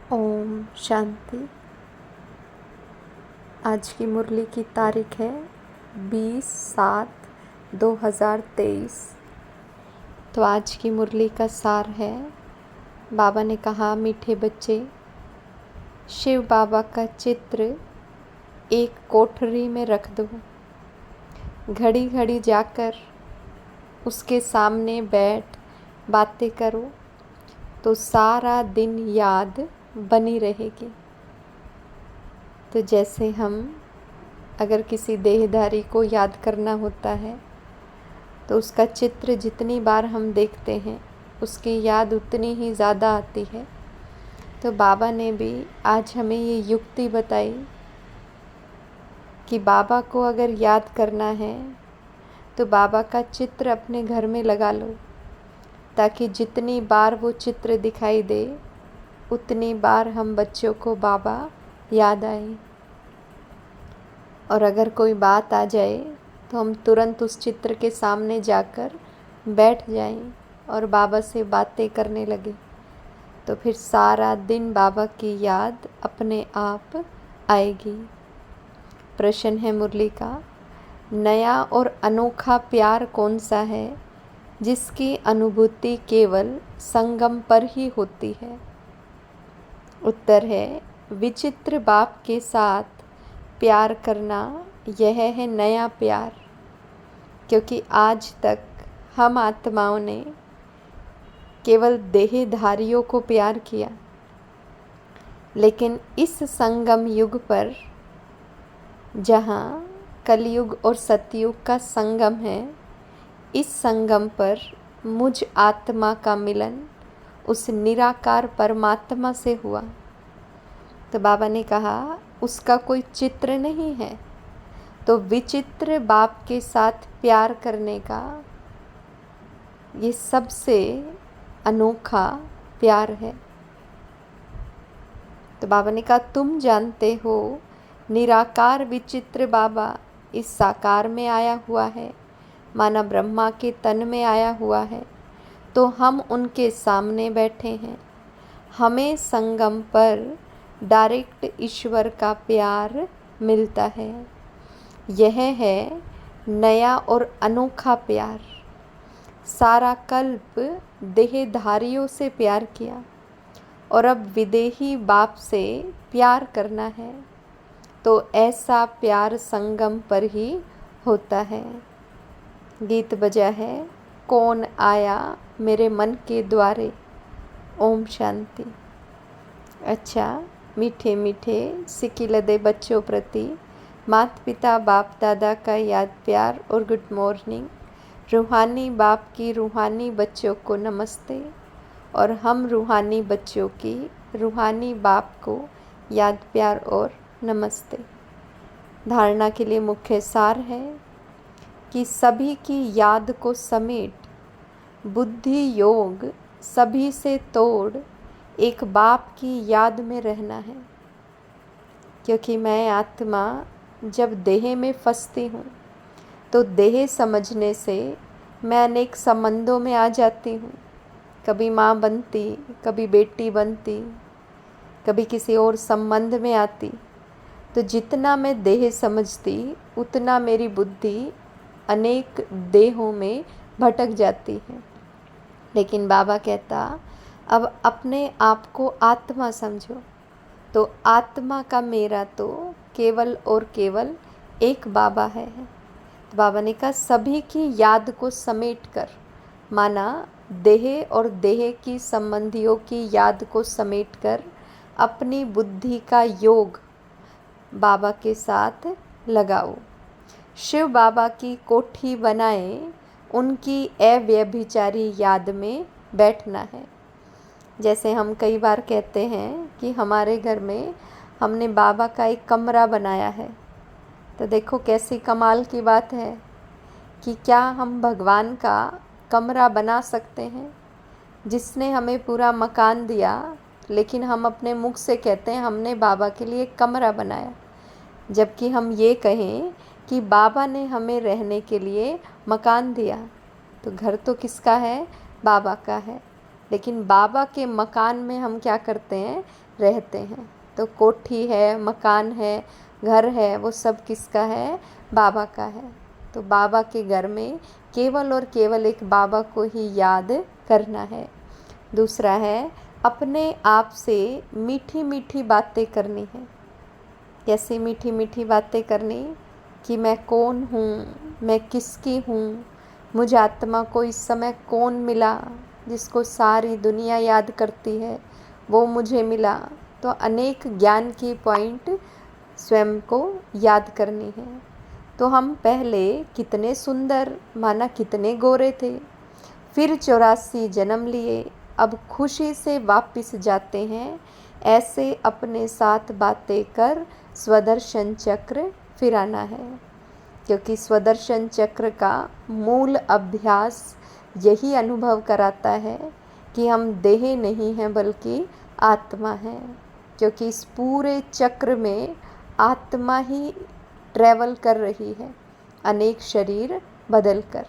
ओम शांति। आज की मुरली की तारीख है 20/7/2023। तो आज की मुरली का सार है, बाबा ने कहा, मीठे बच्चे, शिव बाबा का चित्र एक कोठरी में रख दो। घड़ी घड़ी जाकर उसके सामने बैठ बातें करो तो सारा दिन याद बनी रहेगी। तो जैसे हम अगर किसी देहधारी को याद करना होता है तो उसका चित्र जितनी बार हम देखते हैं उसकी याद उतनी ही ज़्यादा आती है। तो बाबा ने भी आज हमें ये युक्ति बताई कि बाबा को अगर याद करना है तो बाबा का चित्र अपने घर में लगा लो, ताकि जितनी बार वो चित्र दिखाई दे उतनी बार हम बच्चों को बाबा याद आए। और अगर कोई बात आ जाए तो हम तुरंत उस चित्र के सामने जाकर बैठ जाएं और बाबा से बातें करने लगे, तो फिर सारा दिन बाबा की याद अपने आप आएगी। प्रश्न है मुरली का, नया और अनोखा प्यार कौन सा है जिसकी अनुभूति केवल संगम पर ही होती है? उत्तर है, विचित्र बाप के साथ प्यार करना, यह है नया प्यार। क्योंकि आज तक हम आत्माओं ने केवल देहधारियों को प्यार किया, लेकिन इस संगम युग पर, जहाँ कलयुग और सतयुग का संगम है, इस संगम पर मुझ आत्मा का मिलन उस निराकार परमात्मा से हुआ। तो बाबा ने कहा, उसका कोई चित्र नहीं है, तो विचित्र बाप के साथ प्यार करने का ये सबसे अनोखा प्यार है। तो बाबा ने कहा, तुम जानते हो निराकार विचित्र बाबा इस साकार में आया हुआ है, माना ब्रह्मा के तन में आया हुआ है, तो हम उनके सामने बैठे हैं। हमें संगम पर डायरेक्ट ईश्वर का प्यार मिलता है। यह है नया और अनोखा प्यार। सारा कल्प देहधारियों से प्यार किया और अब विदेही बाप से प्यार करना है, तो ऐसा प्यार संगम पर ही होता है। गीत बजा है, कौन आया मेरे मन के द्वारे। ओम शांति। अच्छा, मीठे मीठे सिकिलदे बच्चों प्रति माता पिता बाप दादा का याद प्यार और गुड मॉर्निंग। रूहानी बाप की रूहानी बच्चों को नमस्ते, और हम रूहानी बच्चों की रूहानी बाप को याद प्यार और नमस्ते। धारणा के लिए मुख्य सार है कि सभी की याद को समेट, बुद्धि योग सभी से तोड़, एक बाप की याद में रहना है। क्योंकि मैं आत्मा जब देह में फंसती हूँ तो देह समझने से मैं अनेक संबंधों में आ जाती हूँ। कभी माँ बनती, कभी बेटी बनती, कभी किसी और संबंध में आती। तो जितना मैं देह समझती उतना मेरी बुद्धि अनेक देहों में भटक जाती है। लेकिन बाबा कहता, अब अपने आप को आत्मा समझो। तो आत्मा का मेरा तो केवल और केवल एक बाबा है। तो बाबा ने कहा, सभी की याद को समेट कर, माना देह और देह की संबंधियों की याद को समेट कर अपनी बुद्धि का योग बाबा के साथ लगाओ। शिव बाबा की कोठी बनाए, उनकी अव्यभिचारी याद में बैठना है। जैसे हम कई बार कहते हैं कि हमारे घर में हमने बाबा का एक कमरा बनाया है, तो देखो कैसी कमाल की बात है कि क्या हम भगवान का कमरा बना सकते हैं, जिसने हमें पूरा मकान दिया, लेकिन हम अपने मुख से कहते हैं हमने बाबा के लिए कमरा बनाया, जबकि हम ये कहें कि बाबा ने हमें रहने के लिए मकान दिया। तो घर तो किसका है? बाबा का है। लेकिन बाबा के मकान में हम क्या करते हैं, रहते हैं। तो कोठी है, मकान है, घर है, वो सब किसका है, बाबा का है। तो बाबा के घर में केवल और केवल एक बाबा को ही याद करना है। दूसरा है, अपने आप से मीठी मीठी बातें करनी है। कैसे मीठी मीठी बातें करनी, कि मैं कौन हूँ, मैं किसकी हूँ, मुझ आत्मा को इस समय कौन मिला जिसको सारी दुनिया याद करती है, वो मुझे मिला। तो अनेक ज्ञान की पॉइंट स्वयं को याद करनी है। तो हम पहले कितने सुंदर, माना कितने गोरे थे, फिर 84 जन्म लिए, अब खुशी से वापस जाते हैं। ऐसे अपने साथ बातें कर स्वदर्शन चक्र फिराना है, क्योंकि स्वदर्शन चक्र का मूल अभ्यास यही अनुभव कराता है कि हम देह नहीं हैं बल्कि आत्मा है। क्योंकि इस पूरे चक्र में आत्मा ही ट्रैवल कर रही है, अनेक शरीर बदल कर।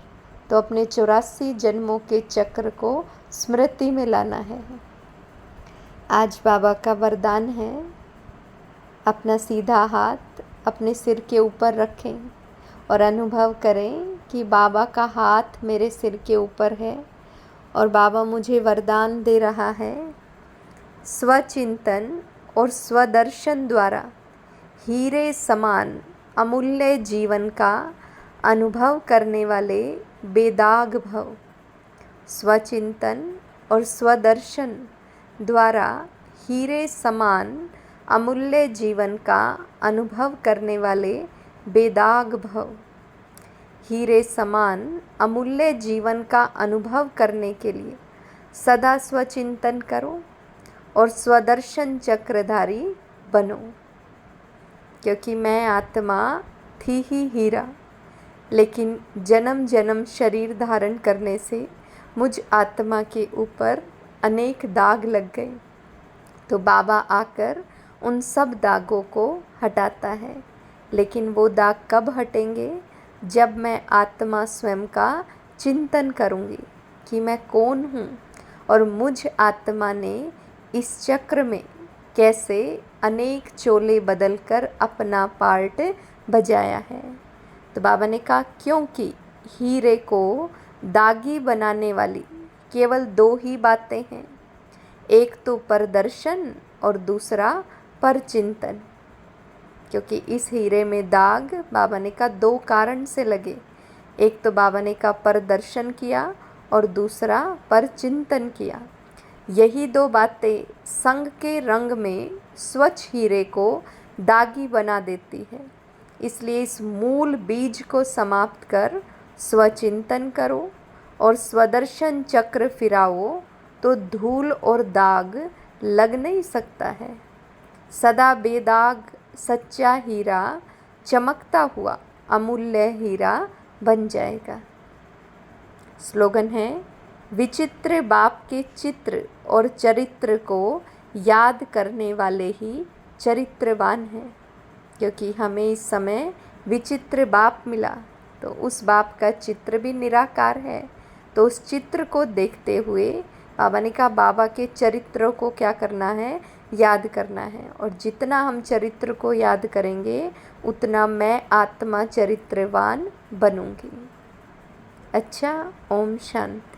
तो अपने 84 जन्मों के चक्र को स्मृति में लाना है। आज बाबा का वरदान है, अपना सीधा हाथ अपने सिर के ऊपर रखें और अनुभव करें कि बाबा का हाथ मेरे सिर के ऊपर है और बाबा मुझे वरदान दे रहा है, स्वचिंतन और स्वदर्शन द्वारा हीरे समान अमूल्य जीवन का अनुभव करने वाले बेदाग भव। स्वचिंतन और स्वदर्शन द्वारा हीरे समान अमूल्य जीवन का अनुभव करने वाले बेदाग भव। हीरे समान अमूल्य जीवन का अनुभव करने के लिए सदा स्वचिंतन करो और स्वदर्शन चक्रधारी बनो। क्योंकि मैं आत्मा थी ही हीरा, लेकिन जन्म जन्म शरीर धारण करने से मुझ आत्मा के ऊपर अनेक दाग लग गए। तो बाबा आकर उन सब दागों को हटाता है। लेकिन वो दाग कब हटेंगे, जब मैं आत्मा स्वयं का चिंतन करूँगी कि मैं कौन हूँ और मुझ आत्मा ने इस चक्र में कैसे अनेक चोले बदलकर अपना पार्ट बजाया है। तो बाबा ने कहा, क्योंकि हीरे को दागी बनाने वाली केवल 2 ही बातें हैं, एक तो परदर्शन और दूसरा परचिंतन। क्योंकि इस हीरे में दाग बाबा ने कहा 2 कारण से लगे, एक तो बाबा ने कहा परदर्शन किया और दूसरा परचिंतन किया। यही 2 बातें संग के रंग में स्वच्छ हीरे को दागी बना देती है। इसलिए इस मूल बीज को समाप्त कर स्वचिंतन करो और स्वदर्शन चक्र फिराओ, तो धूल और दाग लग नहीं सकता है। सदा बेदाग सच्चा हीरा चमकता हुआ अमूल्य हीरा बन जाएगा। स्लोगन है, विचित्र बाप के चित्र और चरित्र को याद करने वाले ही चरित्रवान हैं। क्योंकि हमें इस समय विचित्र बाप मिला, तो उस बाप का चित्र भी निराकार है। तो उस चित्र को देखते हुए बाबा ने कहा, बाबा के चरित्रों को क्या करना है, याद करना है। और जितना हम चरित्र को याद करेंगे उतना मैं आत्मा चरित्रवान बनूंगी। अच्छा, ओम शांति।